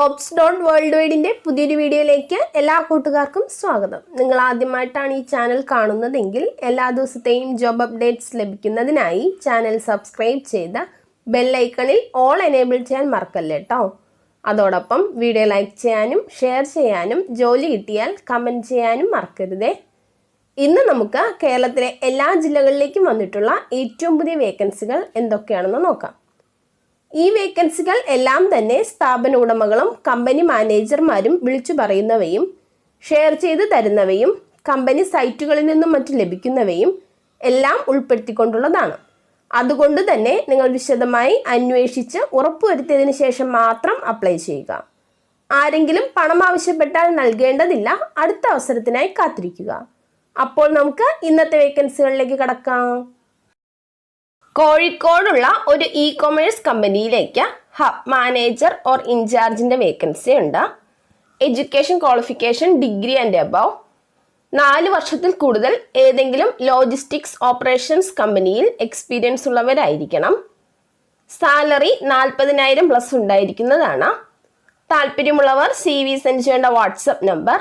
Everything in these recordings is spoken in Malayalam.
JOBS.WORLDWIDE പുതിയൊരു വീഡിയോയിലേക്ക് എല്ലാ കൂട്ടുകാർക്കും സ്വാഗതം. നിങ്ങൾ ആദ്യമായിട്ടാണ് ഈ ചാനൽ കാണുന്നതെങ്കിൽ എല്ലാ ദിവസത്തെയും ജോബ് അപ്ഡേറ്റ്സ് ലഭിക്കുന്നതിനായി ചാനൽ സബ്സ്ക്രൈബ് ചെയ്ത് ബെൽ ഐക്കണിൽ ഓൾ എനേബിൾ ചെയ്യാൻ മറക്കല്ലേ കേട്ടോ. അതോടൊപ്പം വീഡിയോ ലൈക്ക് ചെയ്യാനും ഷെയർ ചെയ്യാനും ജോലി കിട്ടിയാൽ കമൻറ്റ് ചെയ്യാനും മറക്കരുതേ. ഇന്ന് നമുക്ക് കേരളത്തിലെ എല്ലാ ജില്ലകളിലേക്കും വന്നിട്ടുള്ള ഏറ്റവും പുതിയ വേക്കൻസികൾ എന്തൊക്കെയാണെന്ന് നോക്കാം. ഈ വേക്കൻസികൾ എല്ലാം തന്നെ സ്ഥാപന ഉടമകളും കമ്പനി മാനേജർമാരും വിളിച്ചു പറയുന്നവയും ഷെയർ ചെയ്ത് തരുന്നവയും കമ്പനി സൈറ്റുകളിൽ നിന്നും മറ്റും ലഭിക്കുന്നവയും എല്ലാം ഉൾപ്പെടുത്തിക്കൊണ്ടുള്ളതാണ്. അതുകൊണ്ട് തന്നെ നിങ്ങൾ വിശദമായി അന്വേഷിച്ച് ഉറപ്പുവരുത്തിയതിനു ശേഷം മാത്രം അപ്ലൈ ചെയ്യുക. ആരെങ്കിലും പണം ആവശ്യപ്പെട്ടാൽ നൽകേണ്ടതില്ല. അടുത്ത അവസരത്തിനായി കാത്തിരിക്കുക. അപ്പോൾ നമുക്ക് ഇന്നത്തെ വേക്കൻസികളിലേക്ക് കടക്കാം. കോഴിക്കോടുള്ള ഒരു ഇ-കൊമേഴ്സ് കമ്പനിയിലേക്ക് ഹബ് മാനേജർ ഓർ ഇൻചാർജിൻ്റെ വേക്കൻസി ഉണ്ട്. Education qualification degree and above. 4 വർഷത്തിൽ കൂടുതൽ ഏതെങ്കിലും ലോജിസ്റ്റിക്സ് ഓപ്പറേഷൻസ് കമ്പനിയിൽ എക്സ്പീരിയൻസ് ഉള്ളവരായിരിക്കണം. സാലറി 40,000 പ്ലസ് ഉണ്ടായിരിക്കുന്നതാണ്. താല്പര്യമുള്ളവർ CV സെൻഡ് ചെയ്യേണ്ട വാട്സപ്പ് നമ്പർ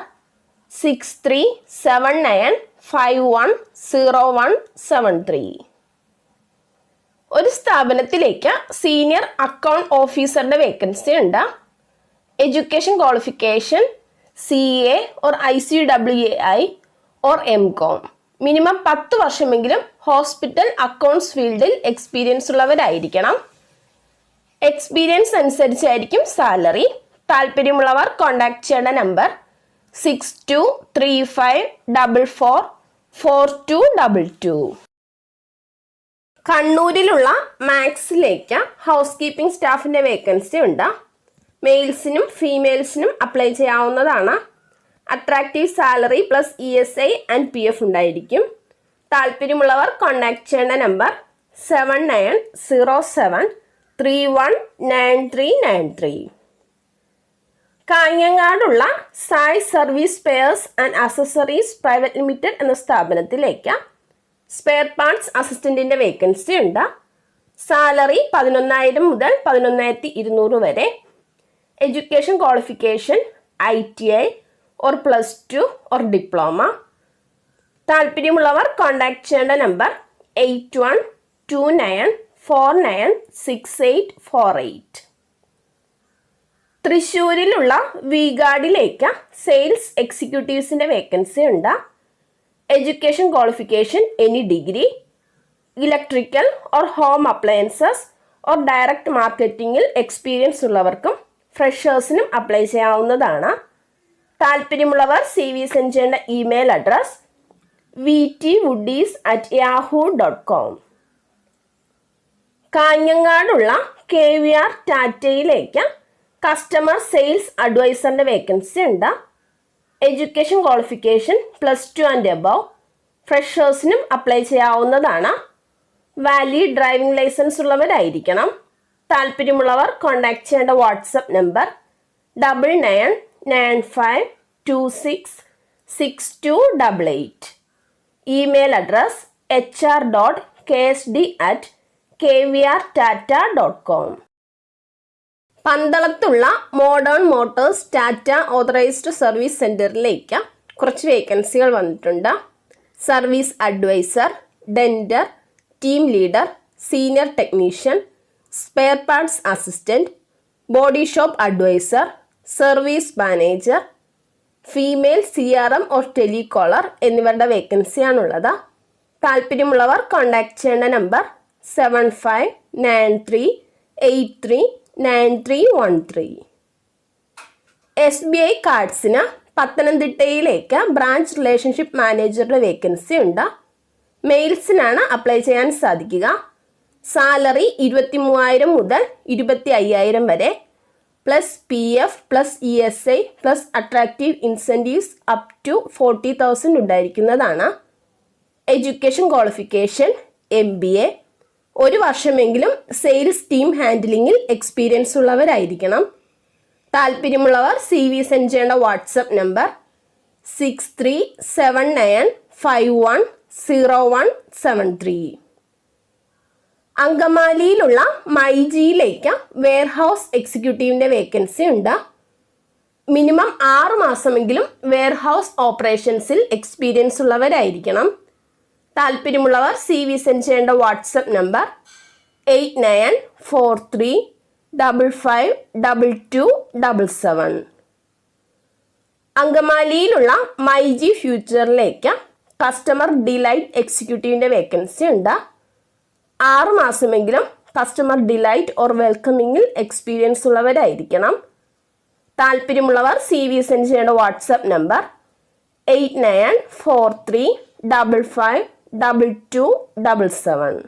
6379510173. ഒരു സ്ഥാപനത്തിലേക്ക് സീനിയർ അക്കൗണ്ട് ഓഫീസറുടെ വേക്കൻസി ഉണ്ട്. Education qualification CA or ICWAI or MCOM. Minimum 10 വർഷമെങ്കിലും ഹോസ്പിറ്റൽ അക്കൗണ്ട്സ് ഫീൽഡിൽ എക്സ്പീരിയൻസ് ഉള്ളവരായിരിക്കണം. എക്സ്പീരിയൻസ് അനുസരിച്ചായിരിക്കും സാലറി. താല്പര്യമുള്ളവർ കോൺടാക്ട് ചെയ്യേണ്ട നമ്പർ 6235444222. കണ്ണൂരിലുള്ള മാക്സിലേക്ക് ഹൗസ് കീപ്പിംഗ് സ്റ്റാഫിൻ്റെ വേക്കൻസി ഉണ്ട്. മെയിൽസിനും ഫീമെയിൽസിനും അപ്ലൈ ചെയ്യാവുന്നതാണ്. Attractive salary plus ESI and PF ഉണ്ടായിരിക്കും. താല്പര്യമുള്ളവർ കോൺടാക്ട് ചെയ്യേണ്ട നമ്പർ 7907319393. കാഞ്ഞങ്ങാടുള്ള Sai service spares and accessories private limited എന്ന സ്ഥാപനത്തിലേക്ക് സ്പെയർ പാർട്സ് അസിസ്റ്റന്റിന്റെ വേക്കൻസി ഉണ്ട്. സാലറി 11,000 മുതൽ 11,200 വരെ. Education qualification ITI or +2 or diploma. താല്പര്യമുള്ളവർ കോൺടാക്ട് ചെയ്യേണ്ട നമ്പർ 8129496848. തൃശ്ശൂരിലുള്ള വിഗാർഡിലേക്ക് സെയിൽസ് എക്സിക്യൂട്ടീവ്സിന്റെ വേക്കൻസി ഉണ്ട്. Education qualification any degree. Electrical or home appliances or direct മാർക്കറ്റിംഗിൽ എക്സ്പീരിയൻസ് ഉള്ളവർക്കും ഫ്രഷേഴ്സിനും അപ്ലൈ ചെയ്യാവുന്നതാണ്. താല്പര്യമുള്ളവർ CV സെൻഡ് ചെയ്യേണ്ട ഇമെയിൽ അഡ്രസ് vtwoodies@yahoo.com. കാഞ്ഞങ്ങാടുള്ള KVR ടാറ്റയിലേക്ക് കസ്റ്റമർ സെയിൽസ് അഡ്വൈസറിൻ്റെ വേക്കൻസി ഉണ്ട്. Education qualification +2 and above. ഫ്രഷേഴ്സിനും അപ്ലൈ ചെയ്യാവുന്നതാണ്. വാലിഡ് ഡ്രൈവിംഗ് ലൈസൻസ് ഉള്ളവരായിരിക്കണം. താല്പര്യമുള്ളവർ കോൺടാക്ട് ചെയ്യേണ്ട WhatsApp number 9995266288. Email address hr.ksd@kvrtata.com. പന്തളത്തുള്ള modern motors Tata authorised service സെൻറ്ററിലേക്ക് കുറച്ച് വേക്കൻസികൾ വന്നിട്ടുണ്ട്. Service advisor, denter, team leader, senior technician, spare parts assistant, body shop advisor, service manager, female CRM or telecaller എന്നിവരുടെ വേക്കൻസിയാണുള്ളത്. താല്പര്യമുള്ളവർ കോൺടാക്ട് ചെയ്യേണ്ട നമ്പർ 7593839313. SBI കാർഡ്സിന് പത്തനംതിട്ടയിലേക്ക് ബ്രാഞ്ച് റിലേഷൻഷിപ്പ് മാനേജറുടെ വേക്കൻസി ഉണ്ട്. മെയിൽസിനാണ് അപ്ലൈ ചെയ്യാൻ സാധിക്കുക. സാലറി 23,000 മുതൽ 25,000 വരെ plus PF plus ESI plus attractive incentives up to 40,000 ഉണ്ടായിരിക്കുന്നതാണ്. Education qualification MBA. 1 വർഷമെങ്കിലും സെയിൽസ് ടീം ഹാൻഡിലിങ്ങിൽ എക്സ്പീരിയൻസ് ഉള്ളവരായിരിക്കണം. താല്പര്യമുള്ളവർ CV സെൻഡ് ചെയ്യേണ്ട വാട്സപ്പ് നമ്പർ 6379510173. അങ്കമാലിയിലുള്ള മൈജിയിലേക്ക് വെയർഹൗസ് എക്സിക്യൂട്ടീവിൻ്റെ വേക്കൻസി ഉണ്ട്. മിനിമം 6 മാസമെങ്കിലും വെയർഹൗസ് ഓപ്പറേഷൻസിൽ എക്സ്പീരിയൻസ് ഉള്ളവരായിരിക്കണം. താല്പര്യമുള്ളവർ CV സെൻഡ് ചെയ്യേണ്ട വാട്സപ്പ് നമ്പർ 8943552277. അങ്കമാലിയിലുള്ള മൈജി ഫ്യൂച്ചറിലേക്ക് കസ്റ്റമർ ഡിലൈറ്റ് എക്സിക്യൂട്ടീവിൻ്റെ വേക്കൻസി ഉണ്ട്. 6 മാസമെങ്കിലും കസ്റ്റമർ ഡിലൈറ്റ് ഓർ വെൽക്കമിങ്ങിൽ എക്സ്പീരിയൻസ് ഉള്ളവരായിരിക്കണം. താല്പര്യമുള്ളവർ CV സെൻഡ് ചെയ്യേണ്ട വാട്സപ്പ് നമ്പർ 8943552277.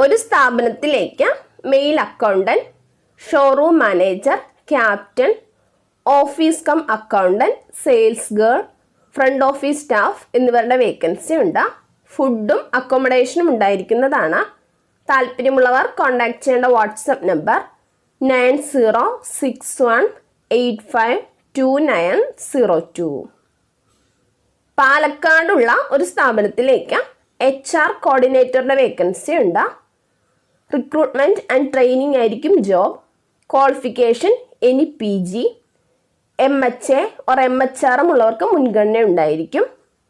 ഒരു സ്ഥാപനത്തിലേക്ക് male accountant, showroom manager, captain, office cum accountant, sales girl, front office staff എന്നിവരുടെ വേക്കൻസി ഉണ്ട്. ഫുഡും അക്കോമഡേഷനും ഉണ്ടായിരിക്കുന്നതാണ്. താല്പര്യമുള്ളവർ കോൺടാക്ട് ചെയ്യേണ്ട വാട്സപ്പ് നമ്പർ 9061852902. പാലക്കാടുള്ള ഒരു സ്ഥാപനത്തിലേക്ക് HR കോർഡിനേറ്ററുടെ വേക്കൻസി ഉണ്ട്. റിക്രൂട്ട്മെന്റ് ആൻഡ് ട്രെയിനിങ് ആയിരിക്കും job. Qualification any PG, MHA or MHRM ഉള്ളവർക്ക് മുൻഗണന ഉണ്ടായിരിക്കും.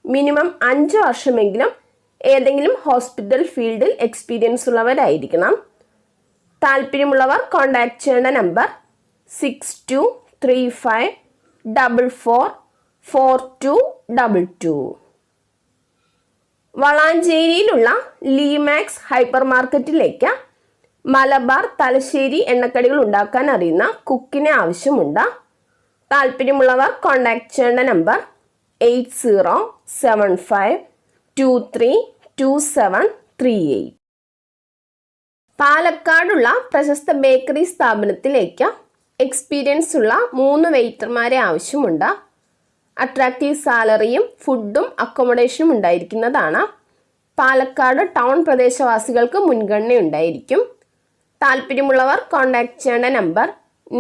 മിനിമം 5 വർഷമെങ്കിലും ഏതെങ്കിലും ഹോസ്പിറ്റൽ ഫീൽഡിൽ എക്സ്പീരിയൻസ് ഉള്ളവരായിരിക്കണം. താല്പര്യമുള്ളവർ കോൺടാക്ട് ചെയ്യേണ്ട നമ്പർ 6235444222. വളാഞ്ചേരിയിലുള്ള ലീമാക്സ് ഹൈപ്പർ മാർക്കറ്റിലേക്ക് മലബാർ, തലശ്ശേരി എണ്ണക്കടികൾ ഉണ്ടാക്കാൻ അറിയുന്ന കുക്കിനെ ആവശ്യമുണ്ട്. താല്പര്യമുള്ളവർ കോൺടാക്ട് ചെയ്യേണ്ട നമ്പർ 8075232738. പാലക്കാടുള്ള പ്രശസ്ത ബേക്കറി സ്ഥാപനത്തിലേക്ക് എക്സ്പീരിയൻസ് ഉള്ള 3 വെയിറ്റർമാരെ ആവശ്യമുണ്ട്. അട്രാക്റ്റീവ് സാലറിയും ഫുഡും അക്കോമഡേഷനും ഉണ്ടായിരിക്കുന്നതാണ്. പാലക്കാട് ടൗൺ പ്രദേശവാസികൾക്ക് മുൻഗണന ഉണ്ടായിരിക്കും. താല്പര്യമുള്ളവർ കോൺടാക്ട് ചെയ്യേണ്ട നമ്പർ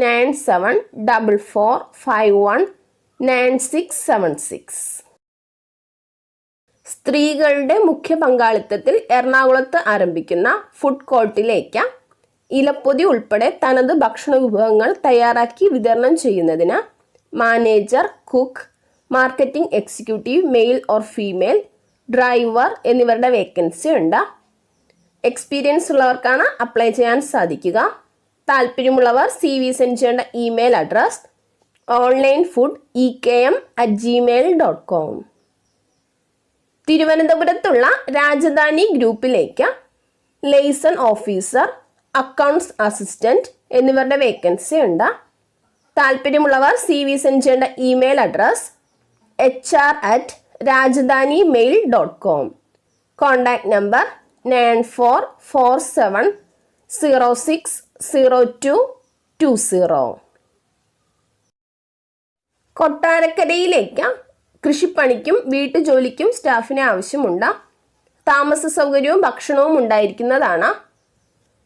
9744519676. സ്ത്രീകളുടെ മുഖ്യ പങ്കാളിത്തത്തിൽ എറണാകുളത്ത് ആരംഭിക്കുന്ന ഫുഡ് കോർട്ടിലേക്ക് ഇലപ്പൊതി ഉൾപ്പെടെ തനത് ഭക്ഷണ വിഭവങ്ങൾ തയ്യാറാക്കി വിതരണം ചെയ്യുന്നതിന് manager, cook, marketing executive male or female, driver എന്നിവരുടെ വേക്കൻസി ഉണ്ട്. എക്സ്പീരിയൻസ് ഉള്ളവർക്കാണ് അപ്ലൈ ചെയ്യാൻ സാധിക്കുക. താല്പര്യമുള്ളവർ CV സെൻഡ് ചെയ്യേണ്ട ഇമെയിൽ അഡ്രസ് onlinefood@gmail.com. തിരുവനന്തപുരത്തുള്ള രാജധാനി ഗ്രൂപ്പിലേക്ക് ലൈസൺ ഓഫീസർ, അക്കൗണ്ട്സ് അസിസ്റ്റന്റ് എന്നിവരുടെ വേക്കൻസി ഉണ്ട്. താല്പര്യമുള്ളവർ CV സെൻഡ് ചെയ്യേണ്ട email address hr@rajdhanimail.com. Contact number 9447060220. കൊട്ടാരക്കരയിലേക്ക് കൃഷിപ്പണിക്കും വീട്ടുജോലിക്കും സ്റ്റാഫിനെ ആവശ്യമുണ്ട്. താമസ സൗകര്യവും ഭക്ഷണവും ഉണ്ടായിരിക്കുന്നതാണ്.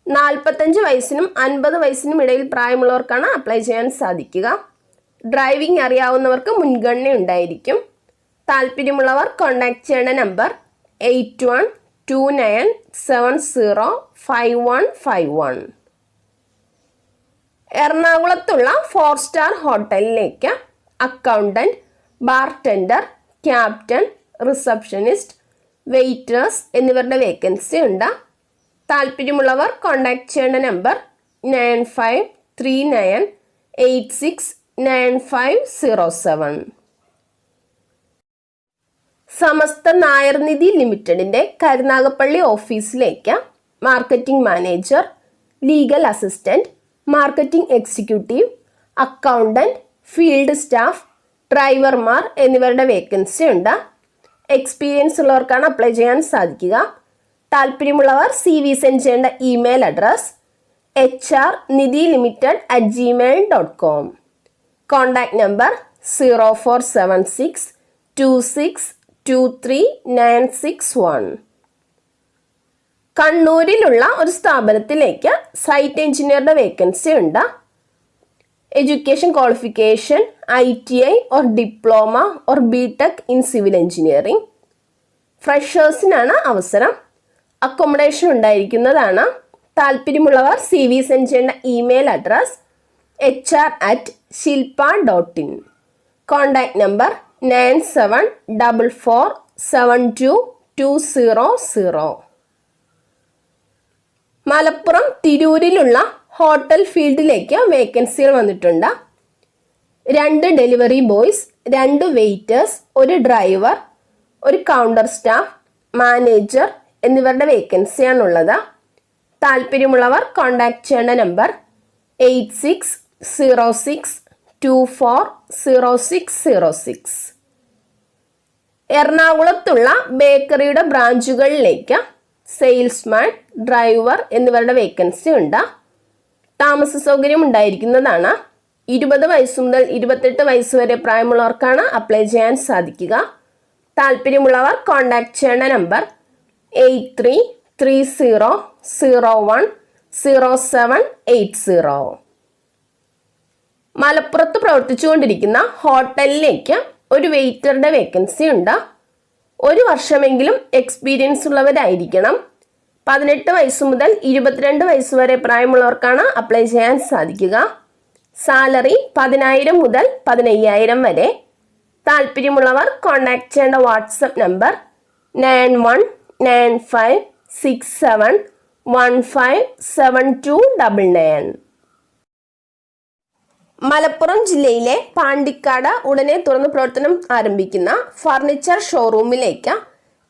45 വയസ്സിനും 50 വയസ്സിനും ഇടയിൽ പ്രായമുള്ളവർക്കാണ് അപ്ലൈ ചെയ്യാൻ സാധിക്കുക. ഡ്രൈവിംഗ് അറിയാവുന്നവർക്ക് മുൻഗണന ഉണ്ടായിരിക്കും. താല്പര്യമുള്ളവർ കോൺടാക്ട് ചെയ്യേണ്ട നമ്പർ 8129705151. എറണാകുളത്തുള്ള 4 സ്റ്റാർ ഹോട്ടലിലേക്ക് accountant, bartender, captain, receptionist, waiters എന്നിവരുടെ വേക്കൻസി ഉണ്ട്. താല്പര്യമുള്ളവർ കോൺടാക്ട് ചെയ്യേണ്ട നമ്പർ 9539869507. സമസ്ത നായർ നിധി ലിമിറ്റഡിൻ്റെ കരുനാഗപ്പള്ളി ഓഫീസിലേക്ക് marketing manager, legal assistant, marketing executive, accountant, field staff, ഡ്രൈവർമാർ എന്നിവരുടെ വേക്കൻസി ഉണ്ട്. എക്സ്പീരിയൻസ് ഉള്ളവർക്കാണ് അപ്ലൈ ചെയ്യാൻ സാധിക്കുക. താല്പര്യമുള്ളവർ CV സെൻഡ് ചെയ്യേണ്ട email address hrnidhilimited@gmail.com. Contact number 047626239661. കണ്ണൂരിലുള്ള ഒരു സ്ഥാപനത്തിലേക്ക് സൈറ്റ് എഞ്ചിനീയറുടെ വേക്കൻസി ഉണ്ട്. Education qualification ITI or diploma or BTech in civil engineering. ഫ്രഷേഴ്സിനാണ് അവസരം. അക്കോമഡേഷൻ ഉണ്ടായിരിക്കുന്നതാണ്. താല്പര്യമുള്ളവർ CV സെൻഡ് ചെയ്യേണ്ട email address hr@shilpa.in. Contact number 9744722000. Malappuram തിരൂരിലുള്ള ഹോട്ടൽ ഫീൽഡിലേക്ക് വേക്കൻസികൾ വന്നിട്ടുണ്ട്. 2 delivery boys, 2 waiters, 1 driver, 1 counter staff, manager എന്നിവരുടെ വേക്കൻസിയാണുള്ളത്. താല്പര്യമുള്ളവർ കോൺടാക്ട് ചെയ്യേണ്ട നമ്പർ 8606240606. എറണാകുളത്തുള്ള ബേക്കറിയുടെ ബ്രാഞ്ചുകളിലേക്ക് സെയിൽസ്മാൻ, ഡ്രൈവർ എന്നിവരുടെ വേക്കൻസി ഉണ്ട്. താമസ സൗകര്യം ഉണ്ടായിരിക്കുന്നതാണ്. 20 വയസ്സ് മുതൽ 28 വയസ്സ് വരെ പ്രായമുള്ളവർക്കാണ് അപ്ലൈ ചെയ്യാൻ സാധിക്കുക. താല്പര്യമുള്ളവർ കോൺടാക്ട് ചെയ്യേണ്ട നമ്പർ 8330010780. മലപ്പുറത്ത് പ്രവർത്തിച്ചുകൊണ്ടിരിക്കുന്ന ഹോട്ടലിലേക്ക് ഒരു വെയിറ്ററുടെ വേക്കൻസി ഉണ്ട്. 1 വർഷമെങ്കിലും എക്സ്പീരിയൻസ് ഉള്ളവരായിരിക്കണം. 18 വയസ്സ് മുതൽ 22 വയസ്സ് വരെ പ്രായമുള്ളവർക്കാണ് അപ്ലൈ ചെയ്യാൻ സാധിക്കുക. സാലറി 10,000 മുതൽ 15,000 വരെ. താല്പര്യമുള്ളവർ കോൺടാക്ട് ചെയ്യേണ്ട വാട്സപ്പ് നമ്പർ 919567157299. മലപ്പുറം ജില്ലയിലെ പാണ്ടിക്കാട് ഉടനെ തുറന്ന് പ്രവർത്തനം ആരംഭിക്കുന്ന ഫർണിച്ചർ ഷോറൂമിലേക്ക്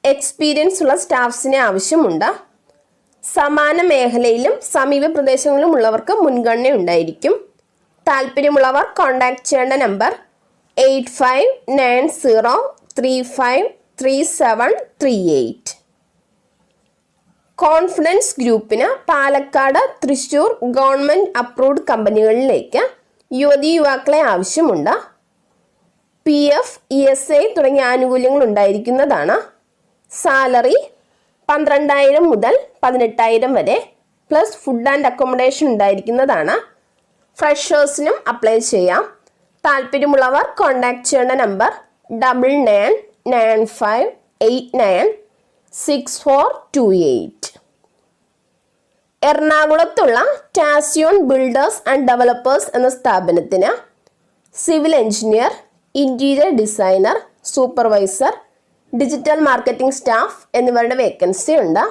എക്സ്പീരിയൻസ് ഉള്ള സ്റ്റാഫ്സിനെ ആവശ്യമുണ്ട്. സമാന മേഖലയിലും സമീപ പ്രദേശങ്ങളിലും ഉള്ളവർക്ക് മുൻഗണന ഉണ്ടായിരിക്കും. താല്പര്യമുള്ളവർ കോൺടാക്ട് ചെയ്യേണ്ട നമ്പർ 8590353738. കോൺഫിഡൻസ് ഗ്രൂപ്പിന് പാലക്കാട്, തൃശ്ശൂർ ഗവൺമെൻറ് അപ്രൂവ്ഡ് കമ്പനികളിലേക്ക് യുവതി യുവാക്കളെ ആവശ്യമുണ്ട്. PF, ESI തുടങ്ങിയ ആനുകൂല്യങ്ങൾ ഉണ്ടായിരിക്കുന്നതാണ്. സാലറി 12,000 മുതൽ 18,000 വരെ പ്ലസ് ഫുഡ് ആൻഡ് അക്കോമഡേഷൻ ഉണ്ടായിരിക്കുന്നതാണ്. ഫ്രഷേഴ്സിനും അപ്ലൈ ചെയ്യാം. താല്പര്യമുള്ളവർ കോൺടാക്ട് ചെയ്യേണ്ട നമ്പർ 9995896428. എറണാകുളത്തുള്ള ടാസിയോൺ ബിൽഡേഴ്സ് ആൻഡ് ഡെവലപ്പേഴ്സ് എന്ന സ്ഥാപനത്തിന് civil engineer, interior designer, supervisor, digital marketing staff എന്നിവരുടെ വേക്കൻസി ഉണ്ട്.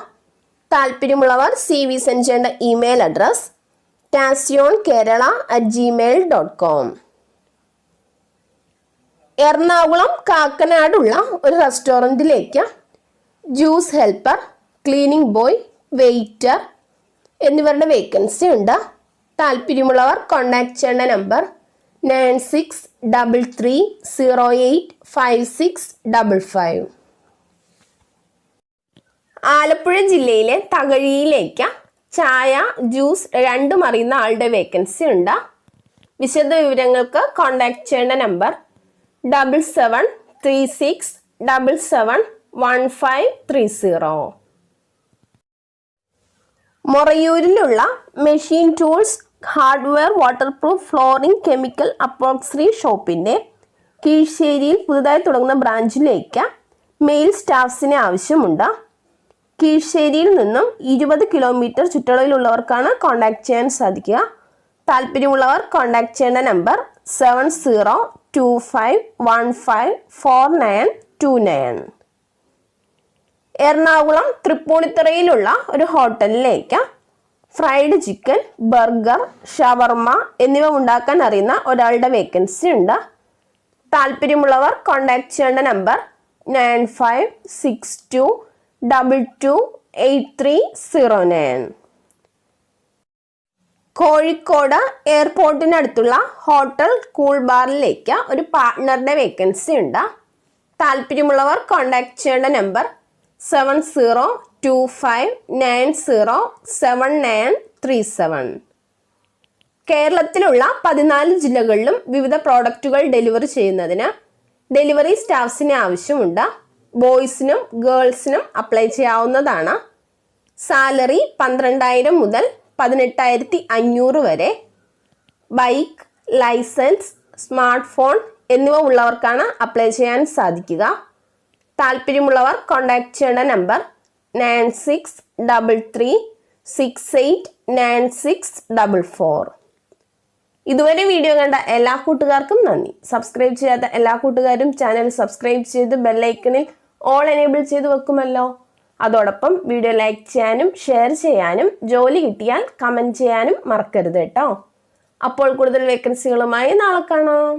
താല്പര്യമുള്ളവർ CV സെൻഡ് ചെയ്യേണ്ട ഇമെയിൽ അഡ്രസ് tasionkerala@gmail.com. എറണാകുളം കാക്കനാടുള്ള ഒരു റെസ്റ്റോറൻറ്റിലേക്ക് juice helper, cleaning boy, waiter എന്നിവരുടെ വേക്കൻസി ഉണ്ട്. താല്പര്യമുള്ളവർ കോൺടാക്ട് ചെയ്യേണ്ട നമ്പർ 9633085655. ആലപ്പുഴ ജില്ലയിലെ തകഴിയിലേക്ക് ചായ, ജ്യൂസ് രണ്ടും അറിയുന്ന ആളുടെ വേക്കൻസി ഉണ്ട്. വിശദ വിവരങ്ങൾക്ക് കോൺടാക്ട് ചെയ്യേണ്ട നമ്പർ 7736771530. മൊറയൂരിലുള്ള machine tools, hardware, waterproof flooring, chemical epoxy ഷോപ്പിൻ്റെ കീഴ്ശ്ശേരിയിൽ പുതുതായി തുടങ്ങുന്ന ബ്രാഞ്ചിലേക്ക് മെയിൽ സ്റ്റാഫ്സിനെ ആവശ്യമുണ്ട്. കീഴ്ശ്ശേരിയിൽ നിന്നും 20 കിലോമീറ്റർ ചുറ്റളവിലുള്ളവർക്കാണ് കോൺടാക്ട് ചെയ്യാൻ സാധിക്കുക. താല്പര്യമുള്ളവർ കോൺടാക്ട് ചെയ്യേണ്ട നമ്പർ 7025154929. എറണാകുളം തൃപ്പൂണിത്തുറയിലുള്ള ഒരു ഹോട്ടലിലേക്ക് ഫ്രൈഡ് ചിക്കൻ, ബർഗർ, ഷവർമ എന്നിവ ഉണ്ടാക്കാൻ അറിയുന്ന ഒരാളുടെ വേക്കൻസി ഉണ്ട്. താല്പര്യമുള്ളവർ കോൺടാക്ട് ചെയ്യേണ്ട നമ്പർ 9562228309. കോഴിക്കോട് എയർപോർട്ടിനടുത്തുള്ള ഹോട്ടൽ കൂൾ ബാറിലേക്ക് ഒരു പാർട്ട്ണറുടെ വേക്കൻസി ഉണ്ട്. താല്പര്യമുള്ളവർ കോൺടാക്ട് ചെയ്യേണ്ട നമ്പർ 7025907937. കേരളത്തിലുള്ള 14 ജില്ലകളിലും വിവിധ പ്രോഡക്റ്റുകൾ ഡെലിവറി ചെയ്യുന്നതിന് ഡെലിവറി സ്റ്റാഫ്സിനെ ആവശ്യമുണ്ട്. ബോയ്സിനും ഗേൾസിനും അപ്ലൈ ചെയ്യാവുന്നതാണ്. സാലറി 12,000 മുതൽ 18,500 വരെ. ബൈക്ക്, ലൈസൻസ്, സ്മാർട്ട് ഫോൺ എന്നിവ ഉള്ളവർക്കാണ് അപ്ലൈ ചെയ്യാൻ സാധിക്കുക. താല്പര്യമുള്ളവർ കോൺടാക്ട് ചെയ്യേണ്ട നമ്പർ 9633689644. ഇതുവരെ വീഡിയോ കണ്ട എല്ലാ കൂട്ടുകാർക്കും നന്ദി. സബ്സ്ക്രൈബ് ചെയ്യാത്ത എല്ലാ കൂട്ടുകാരും ചാനൽ സബ്സ്ക്രൈബ് ചെയ്ത് ബെല്ലൈക്കണിൽ ഓൾ എനേബിൾ ചെയ്ത് വെക്കുമല്ലോ. അതോടൊപ്പം വീഡിയോ ലൈക്ക് ചെയ്യാനും ഷെയർ ചെയ്യാനും ജോലി കിട്ടിയാൽ കമൻറ്റ് ചെയ്യാനും മറക്കരുത് കേട്ടോ. അപ്പോൾ കൂടുതൽ വേക്കൻസികളുമായി നാളെ കാണാം.